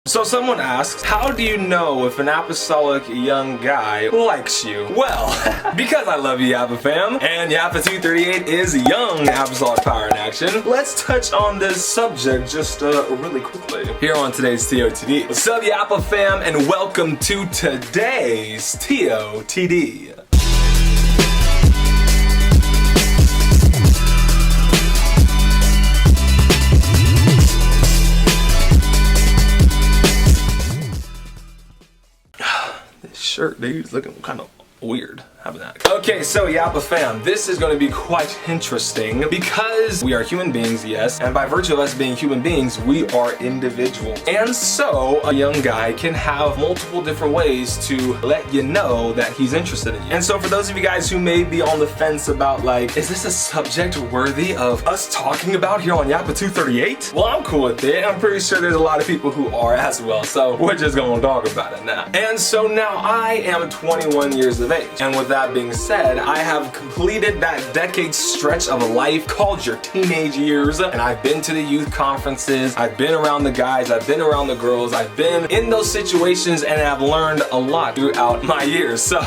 So someone asks, how do you know if an apostolic young guy likes you? Well, because I love you, Yapa Fam, and Yapa238 is young apostolic power in action, let's touch on this subject just really quickly here on today's TOTD. What's up, Yapa Fam, and welcome to today's TOTD. Shirt, dude, is looking kind of weird. How about that? Okay, so Yapa Fam, this is going to be quite interesting because we are human beings, yes, and by virtue of us being human beings, we are individuals. And so a young guy can have multiple different ways to let you know that he's interested in you. And so for those of you guys who may be on the fence about like, is this a subject worthy of us talking about here on Yapa238? Well, I'm cool with it. I'm pretty sure there's a lot of people who are as well, so we're just gonna talk about it now. And so now I am 21 years of age, and with that being said, I have completed that decade stretch of a life called your teenage years, and I've been to the youth conferences, I've been around the guys, I've been around the girls, I've been in those situations, and I've learned a lot throughout my years. So,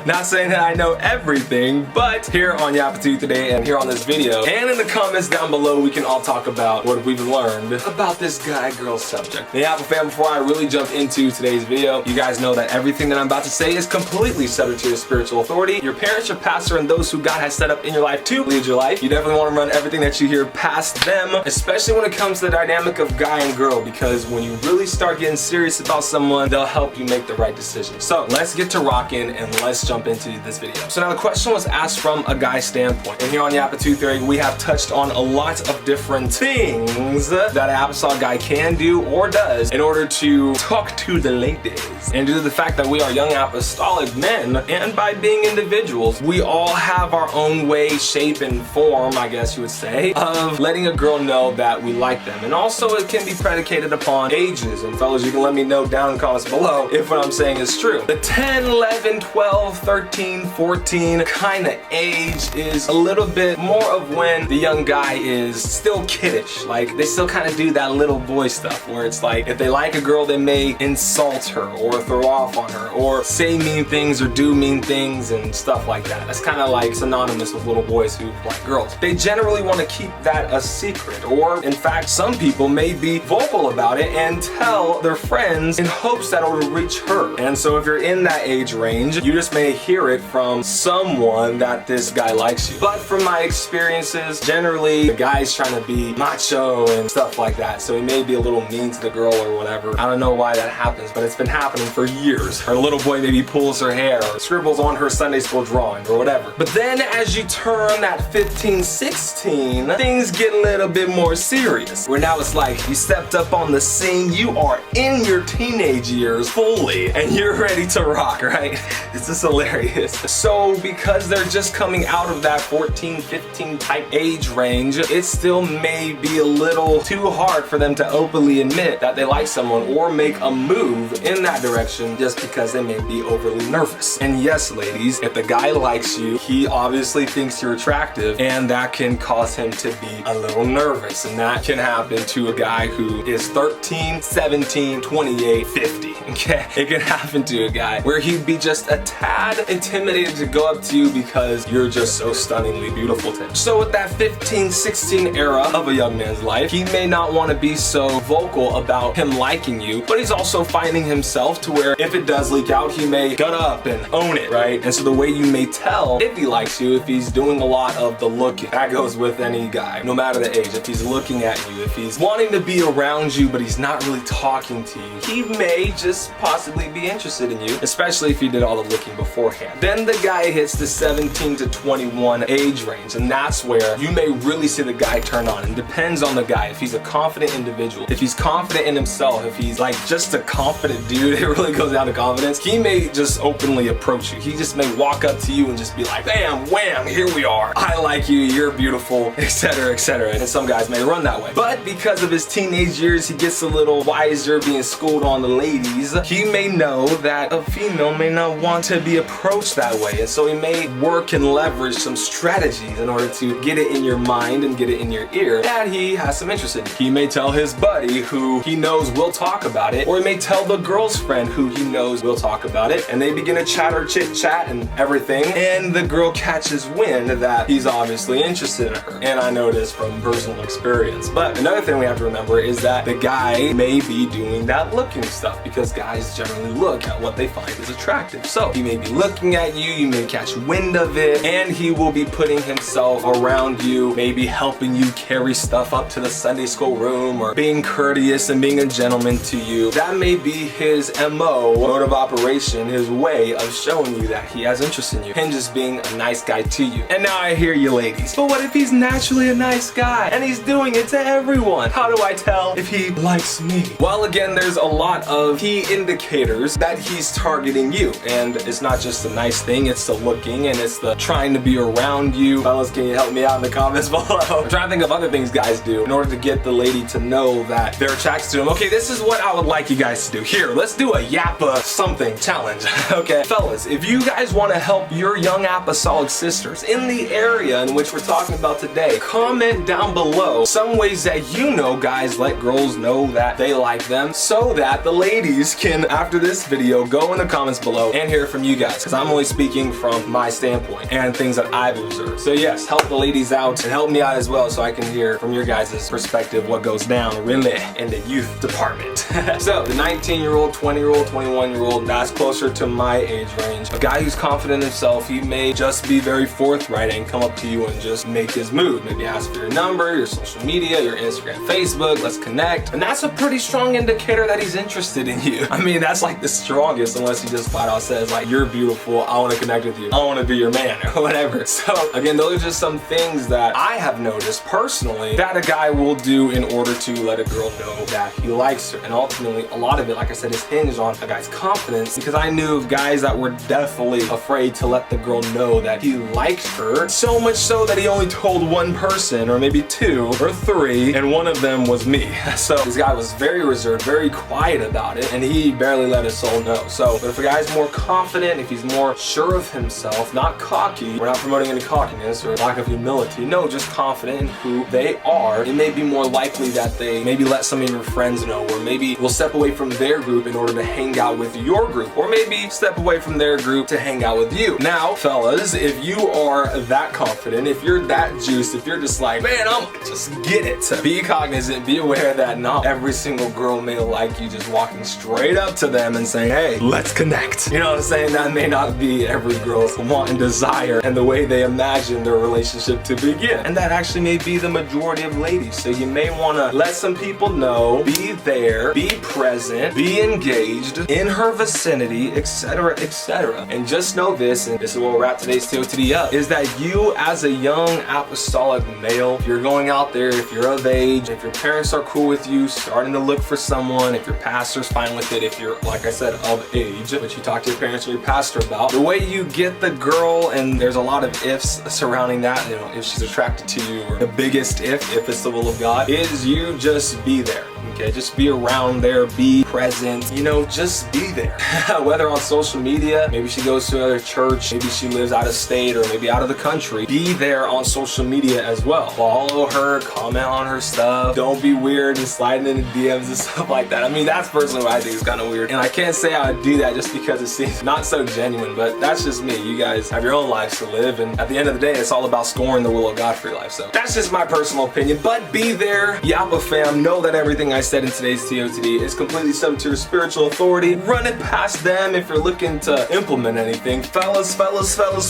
not saying that I know everything, but here on Yapa2 today and here on this video, and in the comments down below, we can all talk about what we've learned about this guy-girl subject. The Yapa Fam, before I really jump into today's video, you guys know that everything that I'm about to say is completely subject to your spiritual authority. Your parents, your pastor, and those who God has set up in your life to lead your life. You definitely want to run everything that you hear past them, especially when it comes to the dynamic of guy and girl, because when you really start getting serious about someone, they'll help you make the right decision. So let's get to rocking and let's jump into this video. So now the question was asked from a guy standpoint, and here on Yapa238 we have touched on a lot of different things that an apostolic guy can do or does in order to talk to the ladies. And due to the fact that we are young apostolic men, and by being individuals, we all have our own way, shape, and form, I guess you would say, of letting a girl know that we like them. And also it can be predicated upon ages. And fellas, you can let me know down in the comments below if what I'm saying is true. The 10, 11, 12, 13, 14 kind of age is a little bit more of when the young guy is still kiddish. Like, they still kind of do that little boy stuff where it's like, if they like a girl, they may insult her or throw off on her or say mean things or do mean things and stuff like that. That's kind of like synonymous with little boys who like girls. They generally want to keep that a secret, or in fact some people may be vocal about it and tell their friends in hopes that it will reach her. And so if you're in that age range, you just may hear it from someone that this guy likes you. But from my experiences, generally the guy's trying to be macho and stuff like that, so he may be a little mean to the girl or whatever. I don't know why that happens, but it's been happening for years. Her little boy maybe pulls her hair or scribbles on her Sunday school drawing or whatever. But then as you turn that 15, 16, things get a little bit more serious. Where now it's like you stepped up on the scene, you are in your teenage years fully, and you're ready to rock, right? It's just hilarious. So because they're just coming out of that 14, 15 type age range, it still may be a little too hard for them to openly admit that they like someone or make a move in that direction just because they may be overly nervous. And yes, ladies, if the guy likes you, he obviously thinks you're attractive, and that can cause him to be a little nervous, and that can happen to a guy who is 13, 17, 28, 50, okay? It can happen to a guy where he'd be just a tad intimidated to go up to you because you're just so stunningly beautiful to him. So with that 15, 16 era of a young man's life, he may not want to be so vocal about him liking you, but he's also finding himself to where if it does leak out, he may gut up and own it, right? And so the way you may tell if he likes you, if he's doing a lot of the looking, that goes with any guy, no matter the age. If he's looking at you, if he's wanting to be around you, but he's not really talking to you, he may just possibly be interested in you, especially if he did all the looking beforehand. Then the guy hits the 17 to 21 age range, and that's where you may really see the guy turn on. And depends on the guy. If he's a confident individual, if he's confident in himself, if he's like just a confident dude, it really goes down to confidence, he may just openly approach you. He just may will walk up to you and just be like, bam, wham, here we are. I like you, you're beautiful, etc., etc. And some guys may run that way. But because of his teenage years, he gets a little wiser, being schooled on the ladies. He may know that a female may not want to be approached that way. And so he may work and leverage some strategies in order to get it in your mind and get it in your ear that he has some interest in you. He may tell his buddy who he knows will talk about it, or he may tell the girl's friend who he knows will talk about it, and they begin to chatter, chit chat and everything, and the girl catches wind that he's obviously interested in her. And I know this from personal experience. But another thing we have to remember is that the guy may be doing that looking stuff, because guys generally look at what they find is attractive. So he may be looking at you, you may catch wind of it, and he will be putting himself around you, maybe helping you carry stuff up to the Sunday school room, or being courteous and being a gentleman to you. That may be his MO, mode of operation, his way of showing you that he has interest in you, him just being a nice guy to you. And now I hear you ladies, but what if he's naturally a nice guy and he's doing it to everyone? How do I tell if he likes me? Well, again, there's a lot of key indicators that he's targeting you, and it's not just a nice thing, it's the looking and it's the trying to be around you. Fellas, can you help me out in the comments below? I'm trying to think of other things guys do in order to get the lady to know that they're attracted to him. Okay, this is what I would like you guys to do. Here, let's do a Yapa something challenge. Okay, fellas, if you guys want to help your young Apostolic sisters in the area in which we're talking about today, comment down below some ways that you know guys let girls know that they like them, so that the ladies can, after this video, go in the comments below and hear from you guys, because I'm only speaking from my standpoint and things that I've observed. So yes, help the ladies out and help me out as well, so I can hear from your guys' perspective what goes down really in the youth department. So the 19-year-old, 20-year-old, 21-year-old, that's closer to my age range. A guy who's confident in himself, he may just be very forthright and come up to you and just make his move. Maybe ask for your number, your social media, your Instagram, Facebook, let's connect. And that's a pretty strong indicator that he's interested in you. I mean, that's like the strongest, unless he just flat out says like, you're beautiful, I want to connect with you, I want to be your man, or whatever. So again, those are just some things that I have noticed personally that a guy will do in order to let a girl know that he likes her. And ultimately, a lot of it, like I said, is hinged on a guy's confidence, because I knew of guys that were definitely afraid to let the girl know that he liked her, so much so that he only told one person, or maybe two or three, and one of them was me. So this guy was very reserved, very quiet about it, and he barely let his soul know. So, but if a guy's more confident, if he's more sure of himself, not cocky, we're not promoting any cockiness or lack of humility, no, just confident in who they are, it may be more likely that they maybe let some of your friends know, or maybe will step away from their group in order to hang out with your group, or maybe step away from their group to hang out with you. Now, fellas, if you are that confident, if you're that juiced, if you're just like, man, I'm just get it, be cognizant, be aware that not every single girl may like you just walking straight up to them and saying, hey, let's connect. You know what I'm saying? That may not be every girl's want and desire and the way they imagine their relationship to begin. And that actually may be the majority of ladies. So you may want to let some people know, be there, be present, be engaged in her vicinity, etc., etc. And just know this, and this is what we'll wrap today's TOTD up, is that you as a young apostolic male, if you're going out there, if you're of age, if your parents are cool with you, starting to look for someone, if your pastor's fine with it, if you're, like I said, of age, which you talk to your parents or your pastor about, the way you get the girl, and there's a lot of ifs surrounding that, you know, if she's attracted to you, or the biggest if it's the will of God, is you just be there. Okay, just be around there, be present, you know, just be there. Whether on social media, maybe she goes to another church, maybe she lives out of state or maybe out of the country, be there on social media as well. Follow her, comment on her stuff, don't be weird and sliding into DMs and stuff like that. I mean, that's personally what I think is kind of weird, and I can't say I would do that just because it seems not so genuine, but that's just me. You guys have your own lives to live, and at the end of the day, it's all about scoring the will of God for your life. So that's just my personal opinion, but be there. Yapa fam, know that everything I said in today's TOTD is completely subject to your spiritual authority. Run it past them if you're looking to implement anything. Fellas,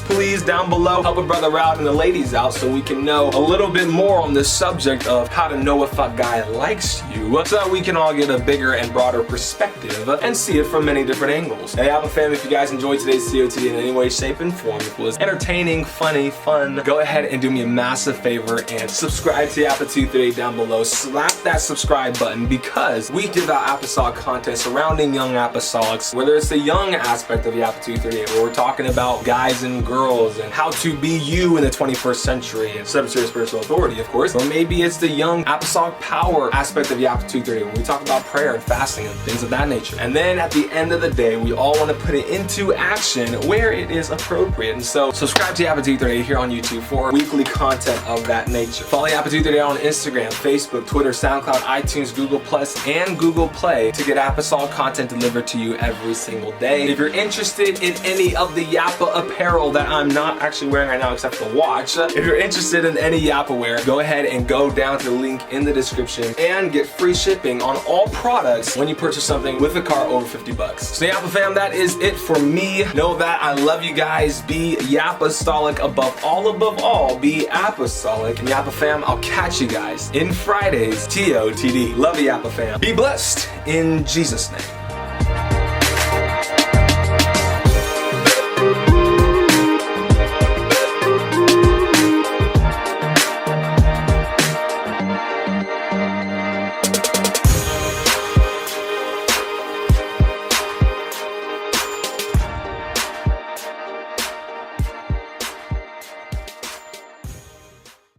please, down below, help a brother out and the ladies out so we can know a little bit more on this subject of how to know if a guy likes you, so that we can all get a bigger and broader perspective and see it from many different angles. Hey, Yapa fam, if you guys enjoyed today's TOTD in any way, shape, and form, if it was entertaining, funny, fun, go ahead and do me a massive favor and subscribe to Yapa238 down below. Slap that subscribe button. because we give out apostolic content surrounding young apostolics, whether it's the young aspect of Yapa238, where we're talking about guys and girls and how to be you in the 21st century and subject to your spiritual authority, of course, or maybe it's the young apostolic power aspect of Yapa238, where we talk about prayer and fasting and things of that nature. And then at the end of the day, we all want to put it into action where it is appropriate. And so subscribe to Yapa238 here on YouTube for weekly content of that nature. Follow Yapa238 on Instagram, Facebook, Twitter, SoundCloud, iTunes, Google Plus, and Google Play to get apostolic content delivered to you every single day. If you're interested in any of the Yapa apparel that I'm not actually wearing right now except for the watch, if you're interested in any Yapa wear, go ahead and go down to the link in the description and get free shipping on all products when you purchase something with a cart over 50 bucks. So Yapa fam, that is it for me. Know that I love you guys. Be Yapastolic above all, be apostolic. And Yapa fam, I'll catch you guys in Friday's TOTD. Love you, Yapa fam. Be blessed in Jesus' name.